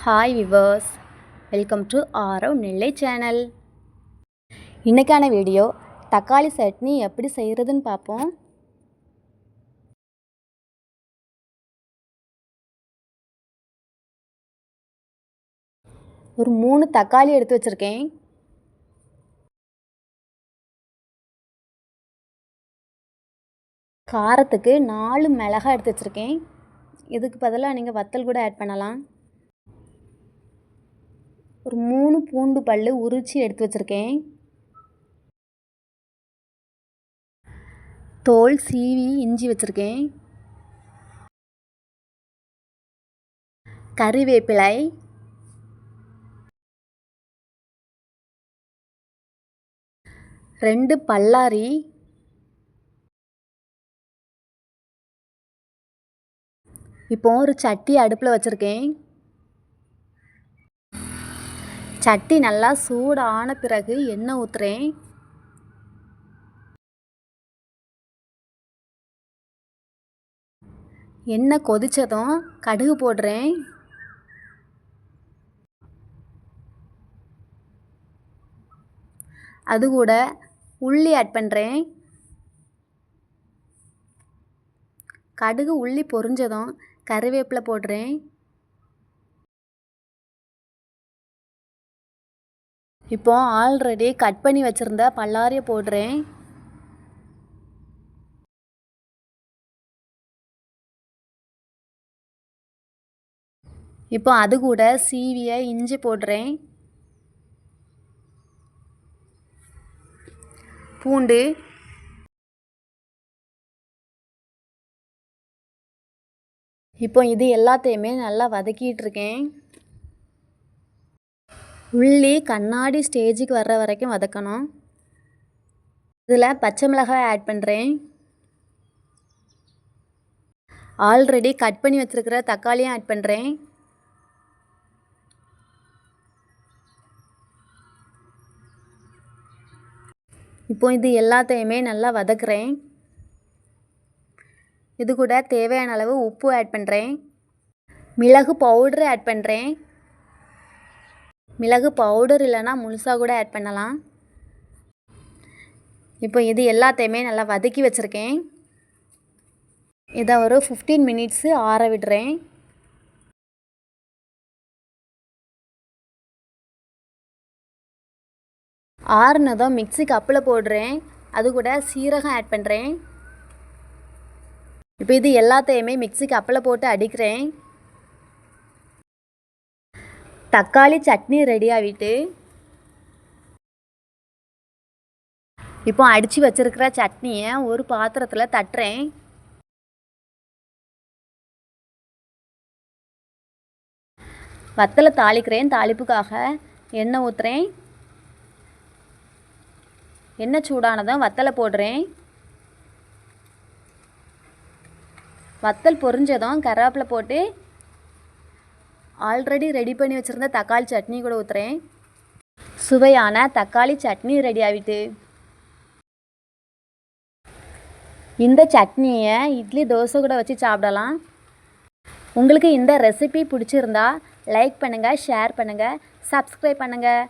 Hi viewers, welcome to Aarav Nellai channel. இன்றைக்கான video தக்காளி சட்னி எப்படி செய்கிறதுன்னு பார்ப்போம். ஒரு 3 தக்காளி எடுத்து வச்சுருக்கேன். காரத்துக்கு 4 மிளகாய் எடுத்து வச்சுருக்கேன். இதுக்கு பதிலாக நீங்கள் வத்தல் கூட ஆட் பண்ணலாம். ஒரு 3 பூண்டு பல் உரித்து எடுத்து வச்சுருக்கேன். தோல் சீவி இஞ்சி வச்சுருக்கேன். கறிவேப்பிலை, ரெண்டு பல்லாரி, இப்போ ஒரு சட்டி அடுப்பில் வச்சுருக்கேன். சட்டி நல்லா சூடான பிறகு எண்ணெய் ஊற்றுறேன். எண்ணெய் கொதித்ததும் கடுகு போடுறேன். அது கூட உள்ளி ஆட் பண்ணுறேன். கடுகு உள்ளி பொரிஞ்சதும் கறிவேப்பிலை போடுறேன். இப்போ ஆல்ரெடி கட் பண்ணி வச்சுருந்த பல்லாரியை போடுறேன். இப்போ அது கூட சீவிய இஞ்சி போடுறேன். பூண்டு, இப்போ இது எல்லாத்தையுமே நல்லா வதக்கிட்டு இருக்கேன். உள்ளி கண்ணாடி ஸ்டேஜுக்கு வர்ற வரைக்கும் வதக்கணும். இதில் பச்சை மிளகாய் ஆட் பண்ணுறேன். ஆல்ரெடி கட் பண்ணி வச்சுருக்கிற தக்காளியும் ஆட் பண்ணுறேன். இப்போ இது எல்லாத்தையுமே நல்லா வதக்குறேன். இது கூட தேவையான அளவு உப்பு ஆட் பண்ணுறேன். மிளகு பவுடர் ஆட் பண்ணுறேன். மிளகு பவுடர் இல்லைன்னா முழுசாக கூட ஆட் பண்ணலாம். இப்போ இது எல்லாத்தையுமே நல்லா வதக்கி வச்சுருக்கேன். இதை ஒரு 15 மினிட்ஸு ஆற விடுறேன். ஆறுனதும் மிக்ஸி கப்பில் போடுறேன். அது கூட சீரகம் ஆட் பண்ணுறேன். இப்போ இது எல்லாத்தையுமே மிக்ஸி கப்பில் போட்டு அடிக்கிறேன். தக்காளி சட்னி ரெடி ஆகிட்டு இப்போ அடித்து வச்சுருக்கிற சட்னியை ஒரு பாத்திரத்தில் தட்டுறேன். வத்தலை தாளிக்கிறேன். தாளிப்புக்காக எண்ணெய் ஊற்றுறேன். எண்ணெய் சூடானதும் வத்தலை போடுறேன். வத்தல் பொரிஞ்சதும் கருவேப்பிலை போட்டு ஆல்ரெடி ரெடி பண்ணி வச்சுருந்த தக்காளி சட்னி கூட ஊற்றுறேன். சுவையான தக்காளி சட்னி ரெடி ஆகிட்டு இந்த சட்னியை இட்லி தோசை கூட வச்சு சாப்பிடலாம். உங்களுக்கு இந்த ரெசிபி பிடிச்சிருந்தா லைக் பண்ணுங்கள், ஷேர் பண்ணுங்கள், சப்ஸ்கிரைப் பண்ணுங்கள்.